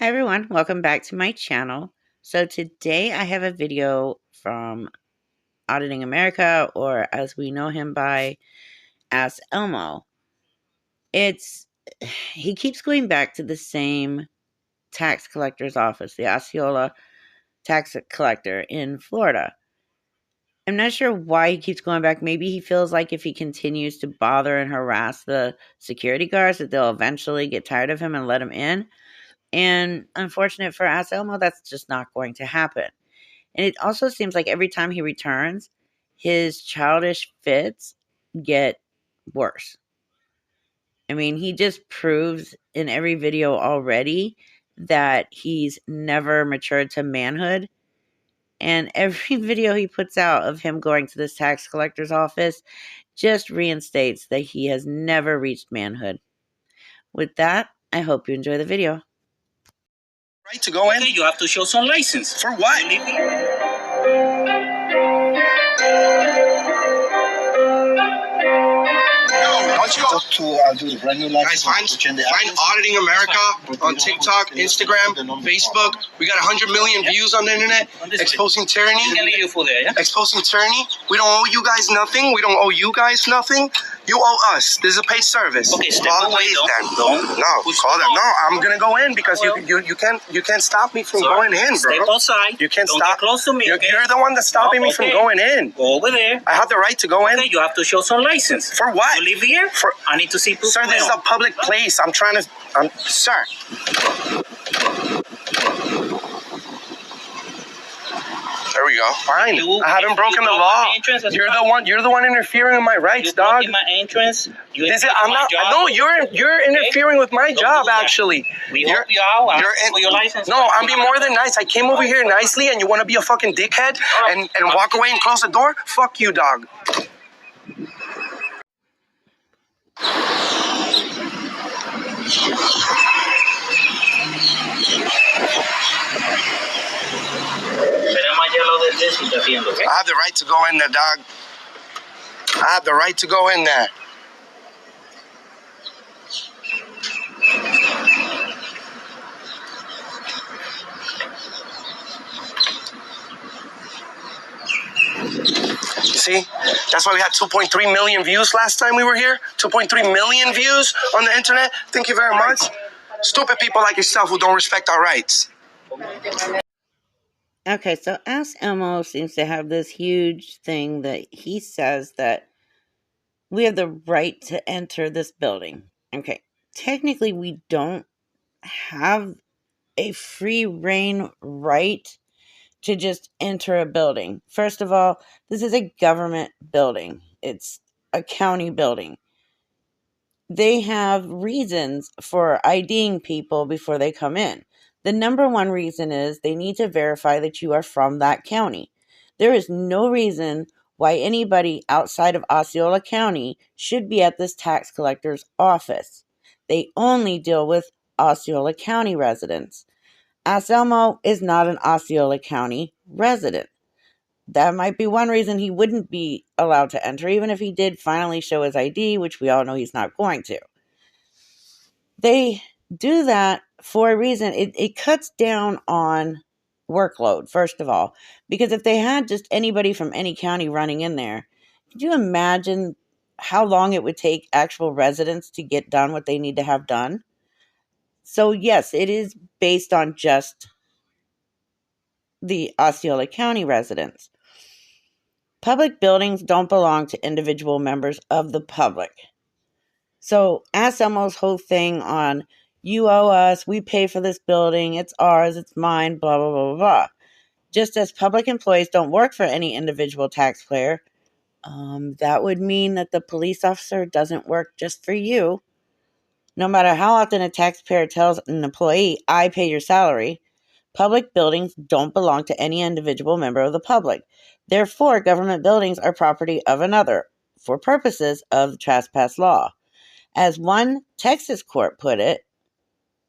Hi everyone, welcome back to my channel. So today I have a video from Auditing America, or as we know him by, Asselmo. He keeps going back to the same tax collector's office, the Osceola tax collector in Florida. I'm not sure why he keeps going back. Maybe he feels like if he continues to bother and harass the security guards that they'll eventually get tired of him and let him in. And unfortunate for Asselmo, that's just not going to happen. And it also seems like every time he returns, his childish fits get worse. I mean, he just proves in every video already that he's never matured to manhood. And every video he puts out of him going to this tax collector's office just reinstates that he has never reached manhood. With that, I hope you enjoy the video. Right to go in? Okay, you have to show some license. For what? Don't you go to do the brand new license? Guys, find Auditing America on TikTok, Instagram, Facebook. We got 100 million views on the internet. Exposing tyranny. Exposing tyranny. We don't owe you guys nothing. We don't owe you guys nothing. You owe us. This is a paid service. Okay, step call away. No, call that. No, I'm gonna go in because you can't stop me from going in, bro. Step outside. You can't Don't stop. Get close to me. You're the one that's stopping me from going in. Go over there. I have the right to go in. Okay, you have to show some license. For what? You live here? I need to see proof. Sir, this is a public place. I'm trying to. Sir. There we go. Fine. I haven't broken the law. You're the one interfering with my rights, dog. My entrance. I'm not. No, you're interfering with my job. Actually. We help you out. For your license. No, I'm being more than nice. I came over here nicely, and you want to be a fucking dickhead and walk away and close the door? Fuck you, dog. I have the right to go in there, dog. I have the right to go in there. You see? That's why we had 2.3 million views last time we were here. 2.3 million views on the internet. Thank you very much. Stupid people like yourself who don't respect our rights. Okay, so Asselmo seems to have this huge thing that he says that we have the right to enter this building. Okay, technically we don't have a free reign right to just enter a building. First of all, this is a government building. It's a county building. They have reasons for IDing people before they come in. The number one reason is they need to verify that you are from that county. There is no reason why anybody outside of Osceola County should be at this tax collector's office. They only deal with Osceola County residents. Asselmo is not an Osceola County resident. That might be one reason he wouldn't be allowed to enter, even if he did finally show his ID, which we all know he's not going to. They do that for a reason. It cuts down on workload, first of all, because if they had just anybody from any county running in there, could you imagine how long it would take actual residents to get done what they need to have done? So yes, it is based on just the Osceola County residents. Public buildings don't belong to individual members of the public. So Asselmo's whole thing on, you owe us, we pay for this building, it's ours, it's mine, blah, blah, blah, blah, blah. Just as public employees don't work for any individual taxpayer, that would mean that the police officer doesn't work just for you. No matter how often a taxpayer tells an employee, I pay your salary, public buildings don't belong to any individual member of the public. Therefore, government buildings are property of another for purposes of the trespass law. As one Texas court put it,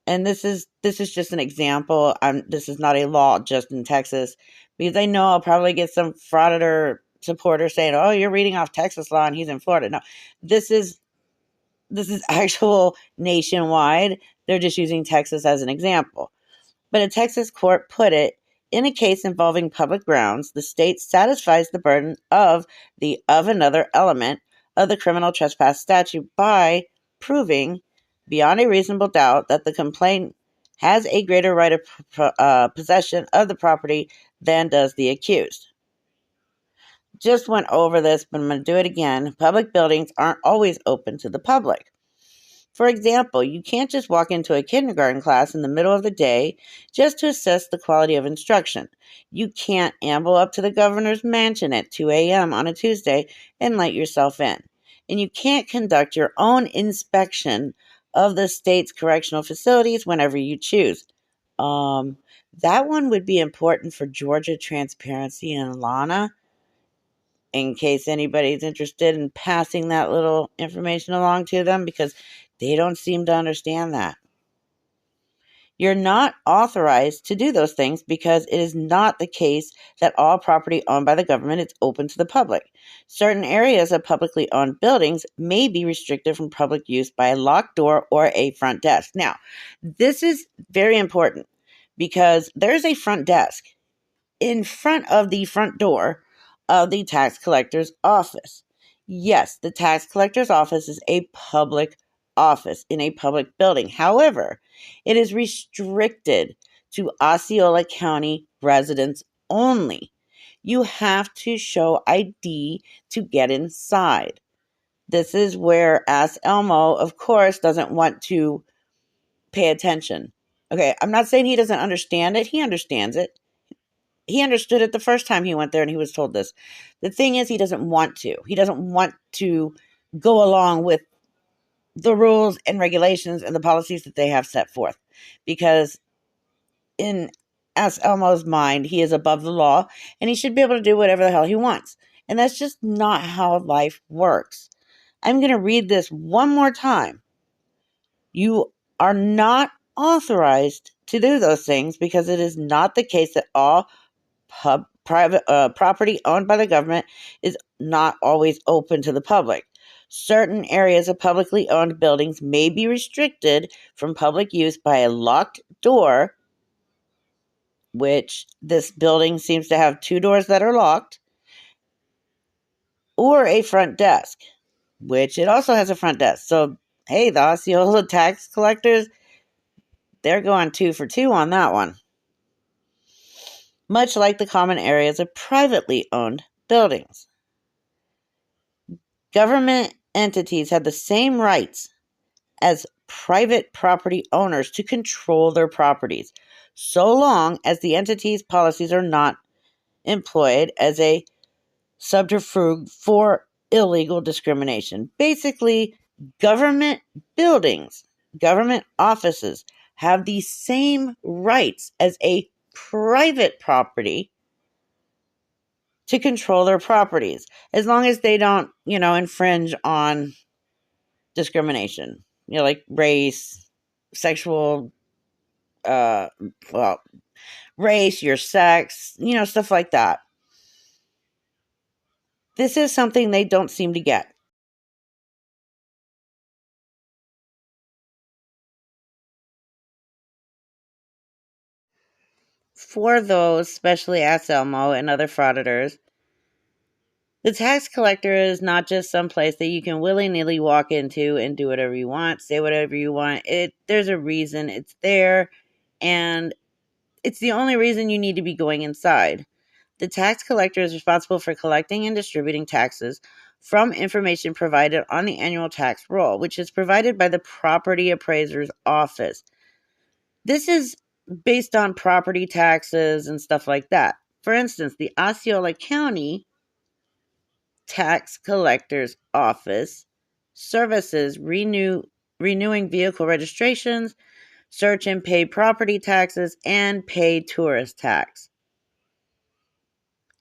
and this is just an example, this is not a law just in Texas, because I know I'll probably get some frauditor supporter saying, oh, you're reading off Texas law and he's in Florida. No, this is actual nationwide. They're just using Texas as an example. But a Texas court put it, in a case involving public grounds, the state satisfies the burden of another element of the criminal trespass statute by proving beyond a reasonable doubt that the complainant has a greater right of possession of the property than does the accused. Just went over this, but I'm going to do it again. Public buildings aren't always open to the public. For example, you can't just walk into a kindergarten class in the middle of the day just to assess the quality of instruction. You can't amble up to the governor's mansion at 2 a.m. on a Tuesday and let yourself in. And you can't conduct your own inspection of the state's correctional facilities whenever you choose. That one would be important for Georgia Transparency and Lana, in case anybody's interested in passing that little information along to them, because they don't seem to understand that. You're not authorized to do those things because it is not the case that all property owned by the government is open to the public. Certain areas of publicly owned buildings may be restricted from public use by a locked door or a front desk. Now, this is very important because there's a front desk in front of the front door of the tax collector's office. Yes, the tax collector's office is a public office in a public building. However, it is restricted to Osceola County residents only. You have to show ID to get inside. This is where Asselmo, of course, doesn't want to pay attention. Okay, I'm not saying he doesn't understand it. He understands it. He understood it the first time he went there and he was told this. The thing is, he doesn't want to. He doesn't want to go along with the rules and regulations and the policies that they have set forth. Because in S. Elmo's mind, he is above the law and he should be able to do whatever the hell he wants. And that's just not how life works. I'm going to read this one more time. You are not authorized to do those things because it is not the case that all private property owned by the government is not always open to the public. Certain areas of publicly owned buildings may be restricted from public use by a locked door, which this building seems to have 2 doors that are locked, or a front desk, which it also has a front desk. So, hey, the Osceola tax collectors, they're going 2 for 2 on that one. Much like the common areas of privately owned buildings. Government entities have the same rights as private property owners to control their properties, so long as the entity's policies are not employed as a subterfuge for illegal discrimination. Basically, government buildings, government offices have the same rights as a private property to control their properties, as long as they don't, infringe on discrimination, like race, sexual, race, your sex, stuff like that. This is something they don't seem to get. For those, especially Asselmo and other frauditors, the tax collector is not just some place that you can willy-nilly walk into and do whatever you want, say whatever you want. There's a reason it's there, and it's the only reason you need to be going inside. The tax collector is responsible for collecting and distributing taxes from information provided on the annual tax roll, which is provided by the property appraiser's office. This is based on property taxes and stuff like that. For instance, the Osceola County Tax Collector's Office services renewing vehicle registrations, search and pay property taxes, and pay tourist tax.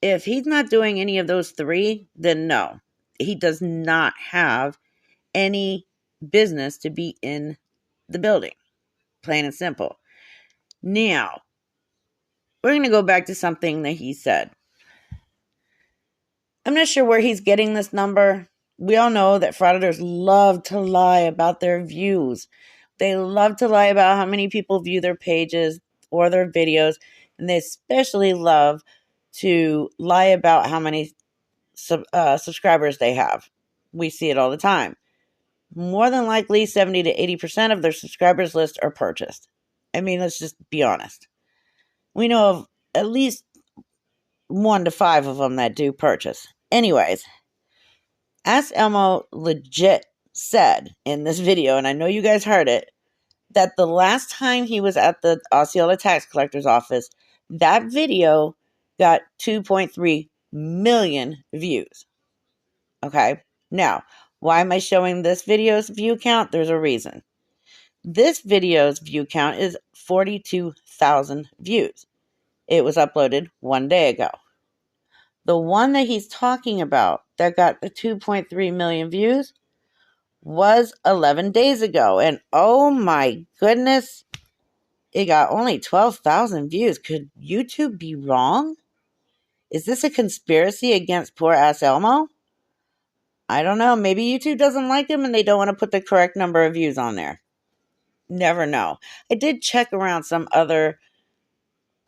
If he's not doing any of those 3, then no, he does not have any business to be in the building. Plain and simple. Now, we're going to go back to something that he said. I'm not sure where he's getting this number. We all know that frauditors love to lie about their views. They love to lie about how many people view their pages. or their videos, and they especially love to lie about how many subscribers they have. We see it all the time. More than likely, 70 to 80% of their subscribers list are purchased. I mean, let's just be honest. We know of at least 1 to 5 of them that do purchase. Anyways, Asselmo legit said in this video, and I know you guys heard it, that the last time he was at the Osceola tax collector's office, that video got 2.3 million views. Okay? Now, why am I showing this video's view count? There's a reason. This video's view count is 42,000 views. It was uploaded 1 day ago. The one that he's talking about that got the 2.3 million views was 11 days ago. And oh my goodness, it got only 12,000 views. Could YouTube be wrong? Is this a conspiracy against poor Asselmo? I don't know. Maybe YouTube doesn't like him and they don't want to put the correct number of views on there. Never know. I did check around some other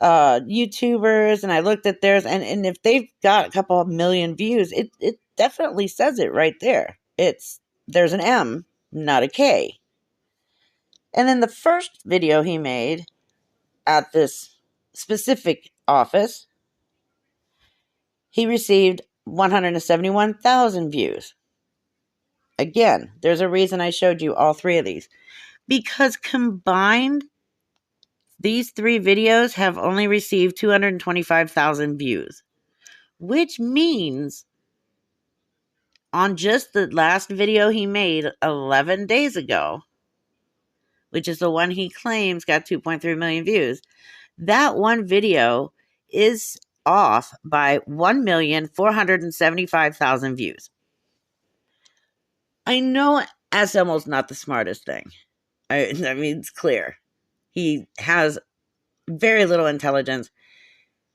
YouTubers and I looked at theirs, and if they've got a couple of million views, it definitely says it right there. There's an M, not a K. And then the first video he made at this specific office, he received 171,000 views. Again, there's a reason I showed you all 3 of these. Because combined, these 3 videos have only received 225,000 views. Which means on just the last video he made 11 days ago, which is the one he claims got 2.3 million views, that one video is off by 1,475,000 views. I know Asselmo's not the smartest thing. I mean, it's clear. He has very little intelligence,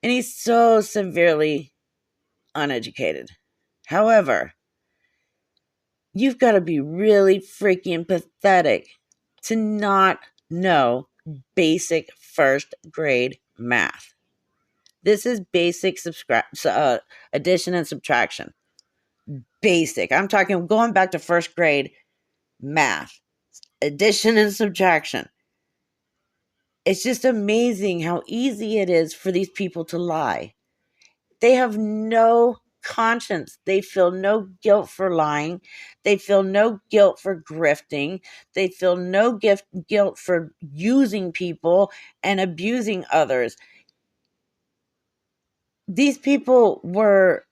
and he's so severely uneducated. However, you've got to be really freaking pathetic to not know basic first grade math. This is basic addition and subtraction. Basic. I'm talking going back to first grade math. Addition and subtraction. It's just amazing how easy it is for these people to lie. They have no conscience. They feel no guilt for lying. They feel no guilt for grifting. They feel no guilt for using people and abusing others. These people were,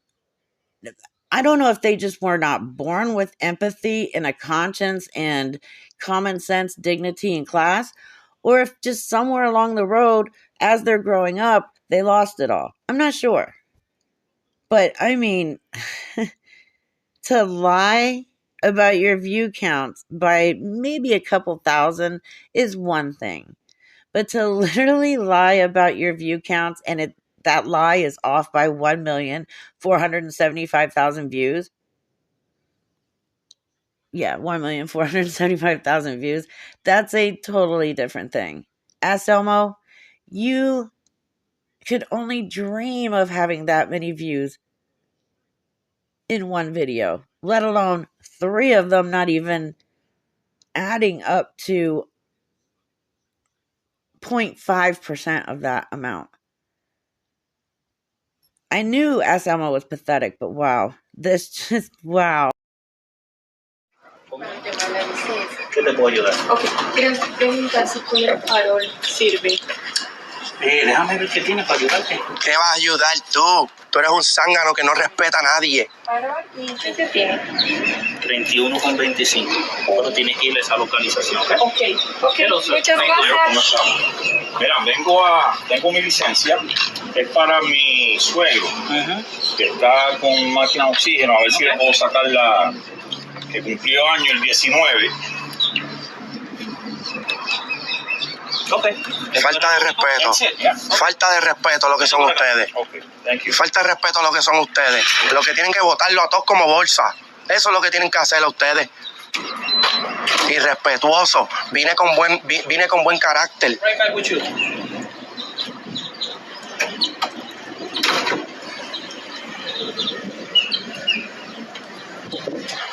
I don't know if they just were not born with empathy and a conscience and common sense, dignity, and class, or if just somewhere along the road, as they're growing up, they lost it all. I'm not sure. But, I mean, to lie about your view counts by maybe a couple thousand is one thing. But to literally lie about your view counts and that lie is off by 1,475,000 views. Yeah, 1,475,000 views. That's a totally different thing. Asselmo, you could only dream of having that many views in one video, let alone 3 of them not even adding up to 0.5% of that amount. I knew Asselmo was pathetic, but wow. This just, wow. ¿Qué te puedo ayudar? Ok, quiero preguntar si con el farol sirve. Déjame ver qué tiene para ayudarte. ¿Qué vas a ayudar tú? Tú eres un zángano que no respeta a nadie. Farol y ¿qué tiene? 31,25. Pero tienes que ir a esa localización. Ok, muchas gracias. Mira, tengo mi licencia, es para mi suegro, que está con máquina de oxígeno, a ver si le puedo sacar que cumplió año el 19. Okay. Falta de respeto. Falta de respeto a lo que son ustedes. Falta de respeto a lo que son ustedes. Lo que tienen que botarlo a todos como bolsa. Eso es lo que tienen que hacer a ustedes. Irrespetuoso. Vine con buen carácter.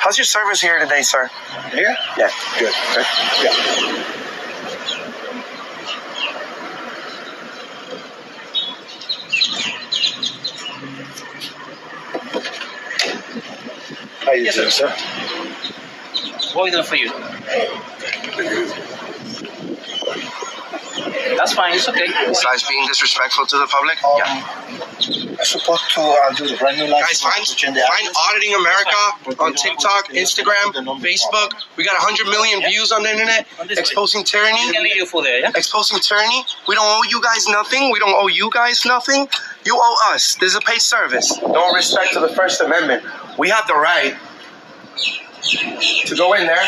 How's your service here today, sir? Here? Yeah. Good. Okay. Yeah. How you doing, sir? What we doing for you? That's fine. It's okay. Besides being disrespectful to the public? I'm supposed to do the brand new license. Guys, find Auditing America on TikTok, Instagram, Facebook. We got 100 million views on the internet. Exposing tyranny. You can leave your food there, yeah? Exposing tyranny. We don't owe you guys nothing. We don't owe you guys nothing. You owe us. This is a paid service. No respect to the First Amendment. We have the right to go in there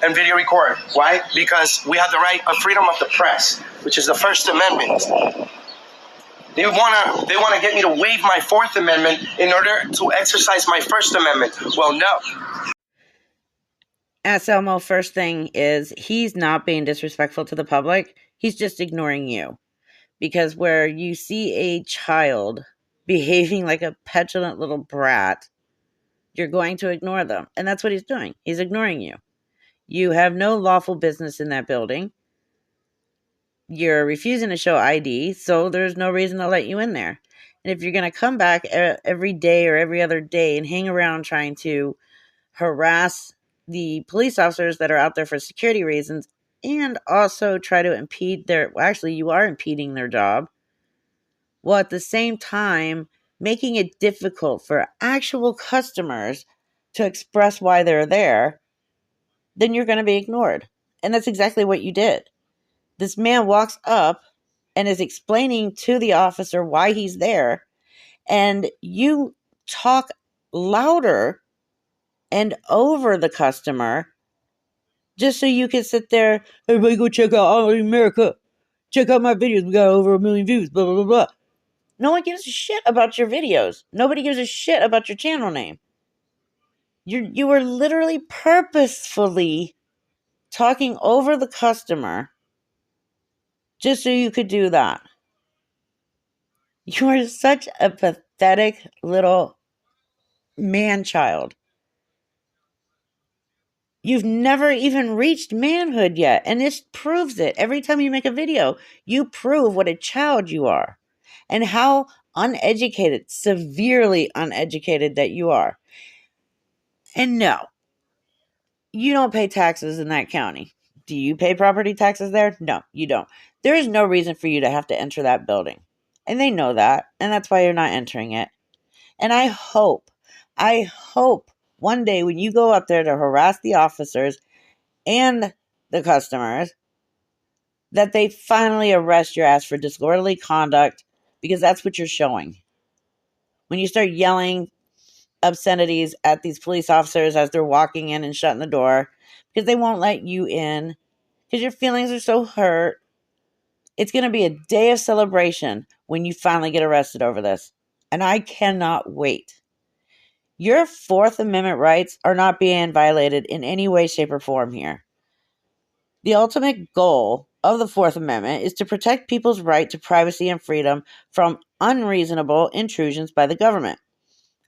and video record. Why? Because we have the right of freedom of the press, which is the First Amendment. They wanna get me to waive my Fourth Amendment in order to exercise my First Amendment. Well, no. Asselmo, first thing is he's not being disrespectful to the public. He's just ignoring you. Because where you see a child behaving like a petulant little brat, you're going to ignore them. And that's what he's doing. He's ignoring you. You have no lawful business in that building. You're refusing to show ID, so there's no reason to let you in there. And if you're going to come back every day or every other day and hang around trying to harass the police officers that are out there for security reasons and also try to impede you are impeding their job, while at the same time making it difficult for actual customers to express why they're there, then you're going to be ignored. And that's exactly what you did. This man walks up and is explaining to the officer why he's there, and you talk louder and over the customer just so you can sit there, everybody go check out Auditing America. Check out my videos. We got over 1 million views, blah, blah, blah, blah. No one gives a shit about your videos. Nobody gives a shit about your channel name. You were literally purposefully talking over the customer just so you could do that. You are such a pathetic little man-child. You've never even reached manhood yet, and this proves it. Every time you make a video, you prove what a child you are and how uneducated, severely uneducated that you are. And no, you don't pay taxes in that county. Do you pay property taxes there? No, you don't. There is no reason for you to have to enter that building. And they know that, and that's why you're not entering it. And I hope one day when you go up there to harass the officers and the customers, that they finally arrest your ass for disorderly conduct, because that's what you're showing. When you start yelling obscenities at these police officers as they're walking in and shutting the door because they won't let you in because your feelings are so hurt, it's going to be a day of celebration when you finally get arrested over this. And I cannot wait. Your Fourth Amendment rights are not being violated in any way, shape, or form here. The ultimate goal of the Fourth Amendment is to protect people's right to privacy and freedom from unreasonable intrusions by the government.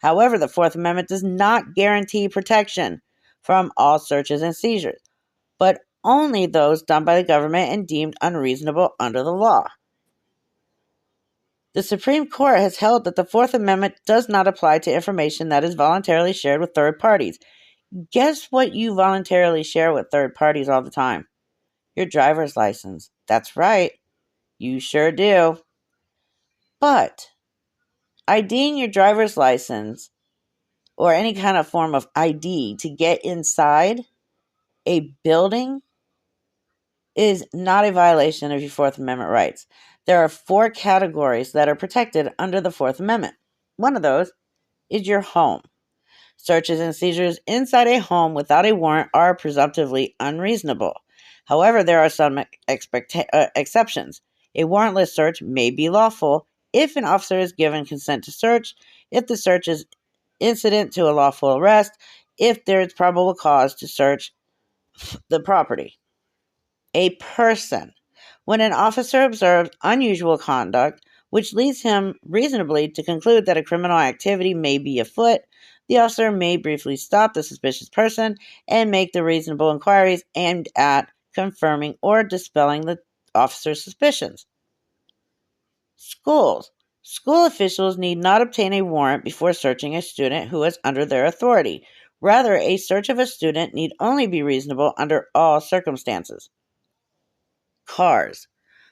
However, the Fourth Amendment does not guarantee protection from all searches and seizures, but only those done by the government and deemed unreasonable under the law. The Supreme Court has held that the Fourth Amendment does not apply to information that is voluntarily shared with third parties. Guess what you voluntarily share with third parties all the time? Your driver's license. That's right. You sure do. But IDing your driver's license or any kind of form of ID to get inside a building is not a violation of your Fourth Amendment rights. There are 4 categories that are protected under the Fourth Amendment. One of those is your home. Searches and seizures inside a home without a warrant are presumptively unreasonable. However, there are some exceptions. A warrantless search may be lawful if an officer is given consent to search, if the search is incident to a lawful arrest, if there is probable cause to search the property. A person. When an officer observes unusual conduct, which leads him reasonably to conclude that a criminal activity may be afoot, The officer may briefly stop the suspicious person and make the reasonable inquiries aimed at confirming or dispelling the officer's suspicions. Schools. School officials need not obtain a warrant before searching a student who is under their authority. Rather, a search of a student need only be reasonable under all circumstances. Cars.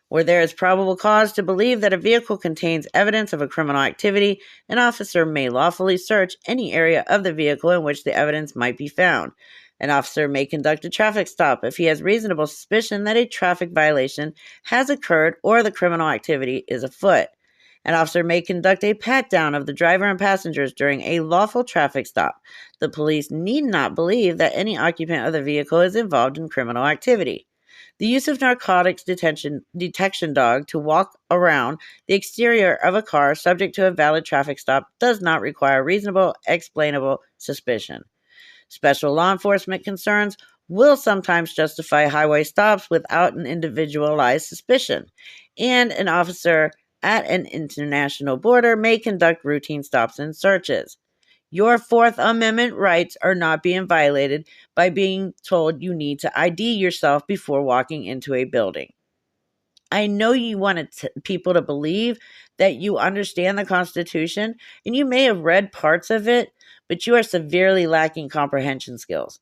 Where there is probable cause to believe that a vehicle contains evidence of a criminal activity, an officer may lawfully search any area of the vehicle in which the evidence might be found. An officer may conduct a traffic stop if he has reasonable suspicion that a traffic violation has occurred or the criminal activity is afoot. An officer may conduct a pat-down of the driver and passengers during a lawful traffic stop. The police need not believe that any occupant of the vehicle is involved in criminal activity. The use of narcotics detection dog to walk around the exterior of a car subject to a valid traffic stop does not require reasonable, explainable suspicion. Special law enforcement concerns will sometimes justify highway stops without an individualized suspicion, and an officer at an international border may conduct routine stops and searches. Your Fourth Amendment rights are not being violated by being told you need to ID yourself before walking into a building. I know you wanted people to believe that you understand the Constitution, and you may have read parts of it, but you are severely lacking comprehension skills.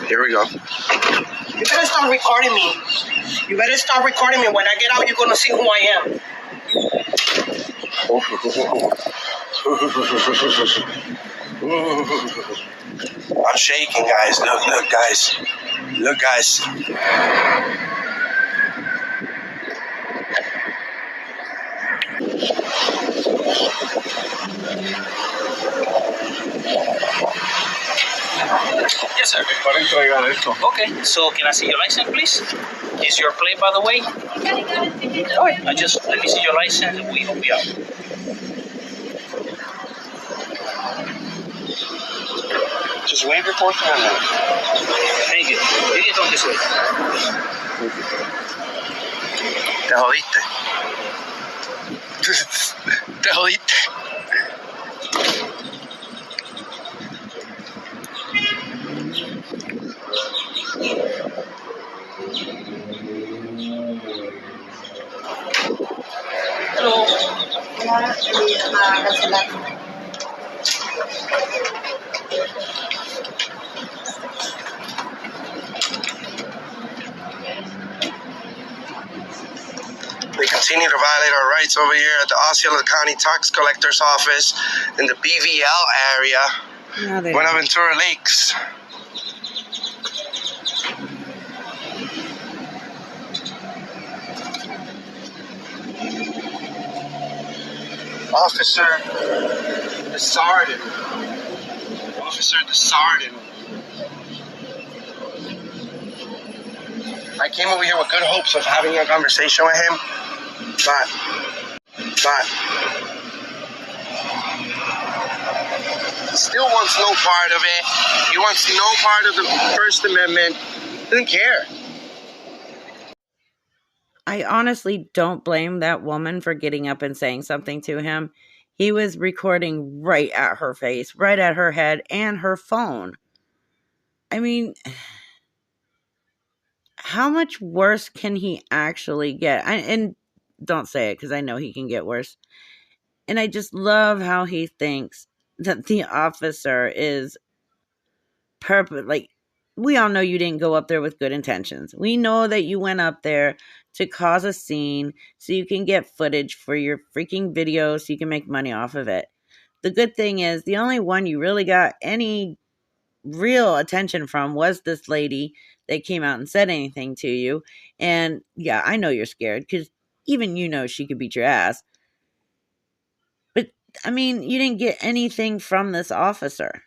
Here we go. You better start recording me. You better start recording me. When I get out, you're going to see who I am. I'm shaking, guys. Look, guys. Look, guys. Yes, sir. Okay, so can I see your license, please? Is your plate, by the way? All right, let me see your license and we help you out. Just wave your Fourth Amendment. Thank you. You can come this way. Te jodiste. Te jodiste. Hello. They continue to violate our rights over here at the Asselmo County Tax Collector's Office in the BVL area, Buenaventura Lakes. Officer Desardin. Officer Desardin. I came over here with good hopes of having a conversation with him, but he still wants no part of it. He wants no part of the First Amendment. Doesn't care. I honestly don't blame that woman for getting up and saying something to him. He was recording right at her face, right at her head, and her phone. I mean, how much worse can he actually get? And don't say it, because I know he can get worse. And I just love how he thinks that the officer is like, we all know you didn't go up there with good intentions. We know that you went up there to cause a scene so you can get footage for your freaking video so you can make money off of it. The good thing is, the only one you really got any real attention from was this lady that came out and said anything to you. And yeah, I know you're scared, because even you know she could beat your ass. But, I mean, you didn't get anything from this officer.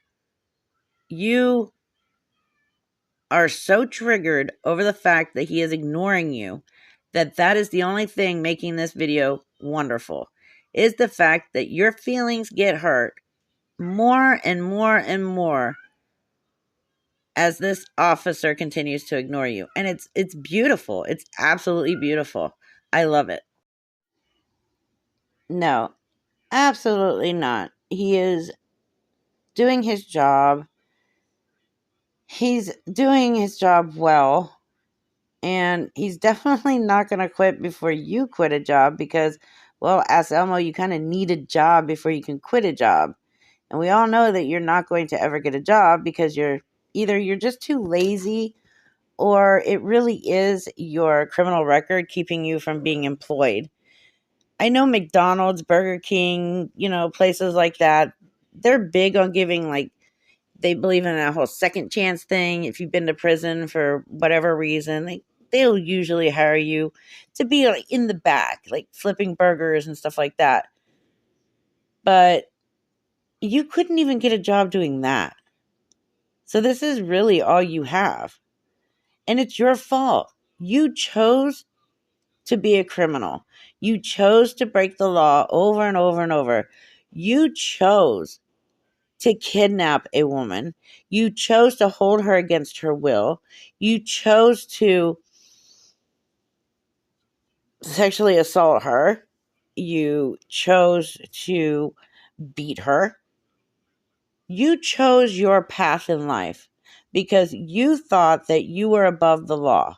You are so triggered over the fact that he is ignoring you that is the only thing making this video wonderful, is the fact that your feelings get hurt more and more and more as this officer continues to ignore you. And it's beautiful. It's absolutely beautiful. I love it. No, absolutely not. He is doing his job. He's doing his job well. And he's definitely not going to quit before you quit a job because, well, Asselmo, you kind of need a job before you can quit a job. And we all know that you're not going to ever get a job because you're just too lazy, or it really is your criminal record keeping you from being employed. I know McDonald's, Burger King, places like that, they're big on giving, like, they believe in that whole second chance thing. If you've been to prison for whatever reason, they'll usually hire you to be like in the back, like flipping burgers and stuff like that. But you couldn't even get a job doing that. So this is really all you have. And it's your fault. You chose to be a criminal. You chose to break the law over and over and over. You chose to kidnap a woman. You chose to hold her against her will. You chose to sexually assault her. You chose to beat her. You chose your path in life because you thought that you were above the law.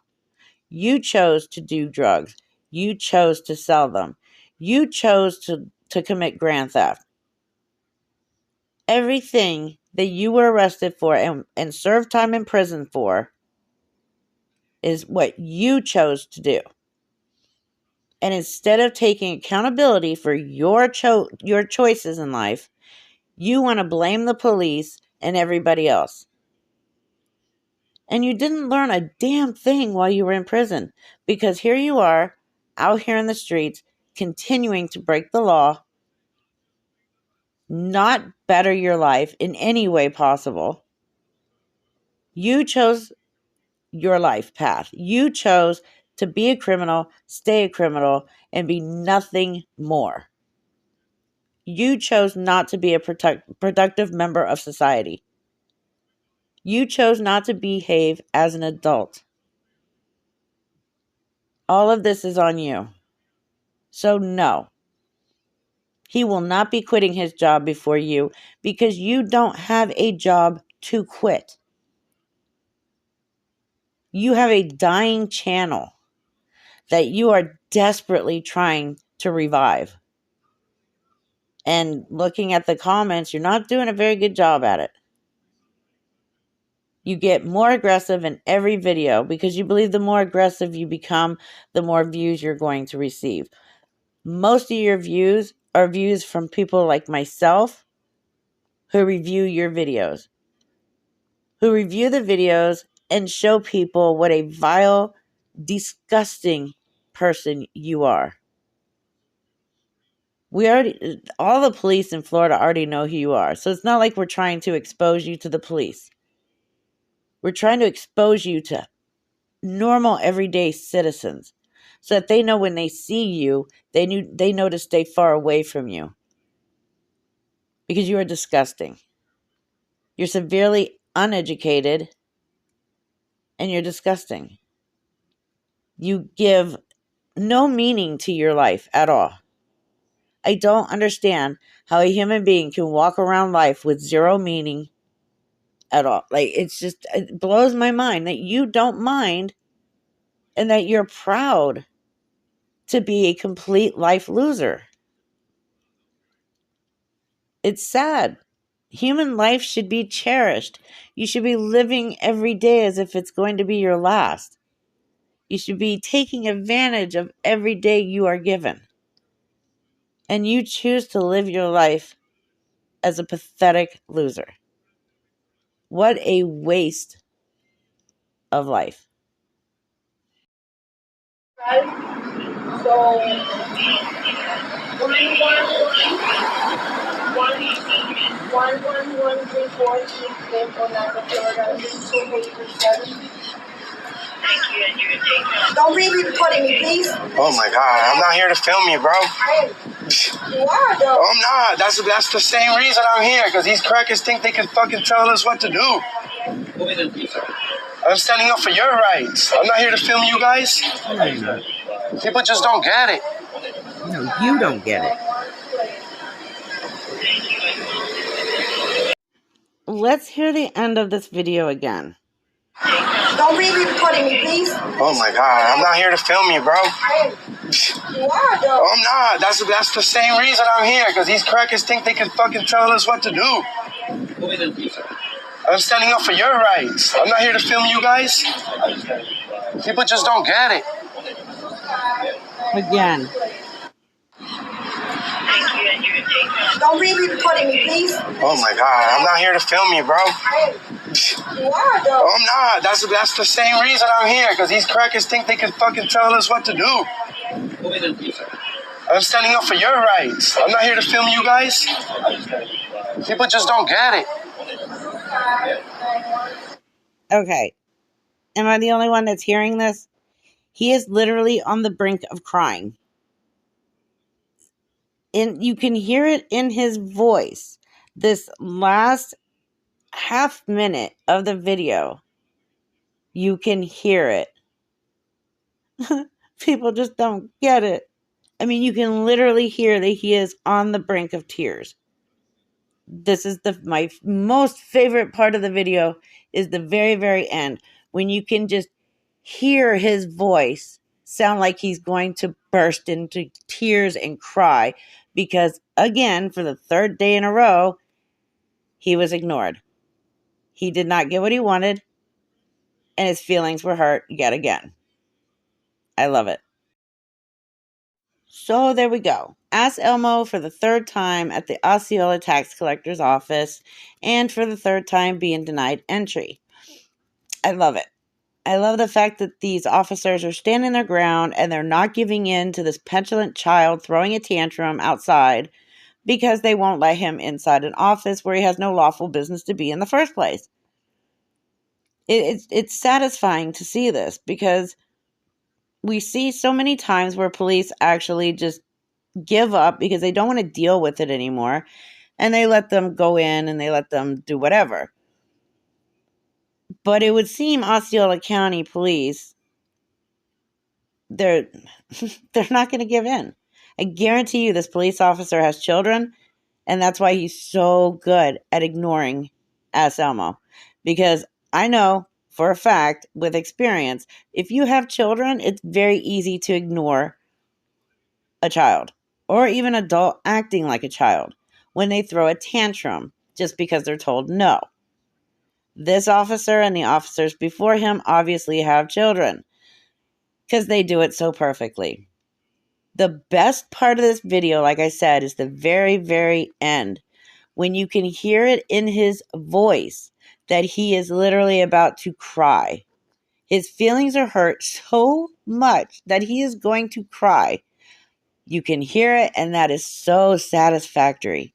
You chose to do drugs. You chose to sell them. You chose to commit grand theft. Everything that you were arrested for and served time in prison for is what you chose to do. And instead of taking accountability for your choices in life, you want to blame the police and everybody else. And you didn't learn a damn thing while you were in prison, because here you are out here in the streets continuing to break the law, not better your life in any way possible. You chose your life path. You chose to be a criminal, stay a criminal, and be nothing more. You chose not to be a productive member of society. You chose not to behave as an adult. All of this is on you. So no, he will not be quitting his job before you because you don't have a job to quit. You have a dying channel that you are desperately trying to revive. And looking at the comments, you're not doing a very good job at it. You get more aggressive in every video because you believe the more aggressive you become, the more views you're going to receive. Most of your views are views from people like myself who review your videos, who review the videos and show people what a vile, disgusting person you are. All the police in Florida already know who you are. So it's not like we're trying to expose you to the police. We're trying to expose you to normal, everyday citizens so that they know when they see you, they know to stay far away from you. Because you are disgusting. You're severely uneducated and you're disgusting. You give no meaning to your life at all. I don't understand how a human being can walk around life with zero meaning at all. Like, it blows my mind that you don't mind and that you're proud to be a complete life loser. It's sad. Human life should be cherished. You should be living every day as if it's going to be your last. You should be taking advantage of every day you are given. And you choose to live your life as a pathetic loser. What a waste of life. So, 11134 East Lake, Orlando, Florida, 287. Don't be recording me, please. Oh my God, I'm not here to film you, bro. You are, though. I'm not. That's the same reason I'm here, because these crackers think they can fucking tell us what to do. I'm standing up for your rights. I'm not here to film you guys. No, you're not. People just don't get it. No, you don't get it. Let's hear the end of this video again. Don't be recording me, please. Oh my God, I'm not here to film you, bro. You are, though. Oh, I'm not. That's the same reason I'm here, because these crackers think they can fucking tell us what to do. I'm standing up for your rights. I'm not here to film you guys. People just don't get it. Again. Don't be recording me, please. Oh my God, I'm not here to film you, bro. You are, though. Oh, I'm not. That's the same reason I'm here, because these crackers think they can fucking tell us what to do. I'm standing up for your rights. I'm not here to film you guys. People just don't get it. Okay. Am I the only one that's hearing this? He is literally on the brink of crying. And you can hear it in his voice. This last half minute of the video, you can hear it. People just don't get it. I mean, you can literally hear that he is on the brink of tears. This is my most favorite part of the video is the very, very end, when you can just hear his voice sound like he's going to burst into tears and cry because, again, for the third day in a row, he was ignored. He did not get what he wanted, and his feelings were hurt yet again. I love it. So there we go. Asselmo for the third time at the Osceola tax collector's office, and for the third time being denied entry. I love it. I love the fact that these officers are standing their ground and they're not giving in to this petulant child throwing a tantrum outside because they won't let him inside an office where he has no lawful business to be in the first place. It's satisfying to see this because we see so many times where police actually just give up because they don't want to deal with it anymore, and they let them go in and they let them do whatever. But it would seem Osceola County Police, they're not going to give in. I guarantee you this police officer has children, and that's why he's so good at ignoring Asselmo. Because I know for a fact, with experience, if you have children, it's very easy to ignore a child or even adult acting like a child when they throw a tantrum just because they're told no. This officer and the officers before him obviously have children because they do it so perfectly. The best part of this video, like I said, is the very, very end when you can hear it in his voice that he is literally about to cry. His feelings are hurt so much that he is going to cry. You can hear it, and that is so satisfactory.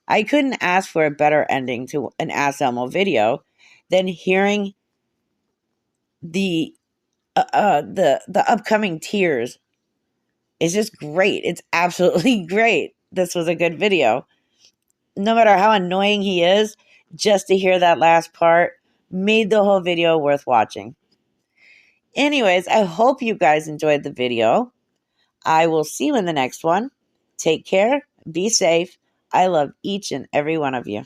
I couldn't ask for a better ending to an Asselmo video than hearing the upcoming tears. It's just great. It's absolutely great. This was a good video. No matter how annoying he is, just to hear that last part made the whole video worth watching. Anyways, I hope you guys enjoyed the video. I will see you in the next one. Take care. Be safe. I love each and every one of you.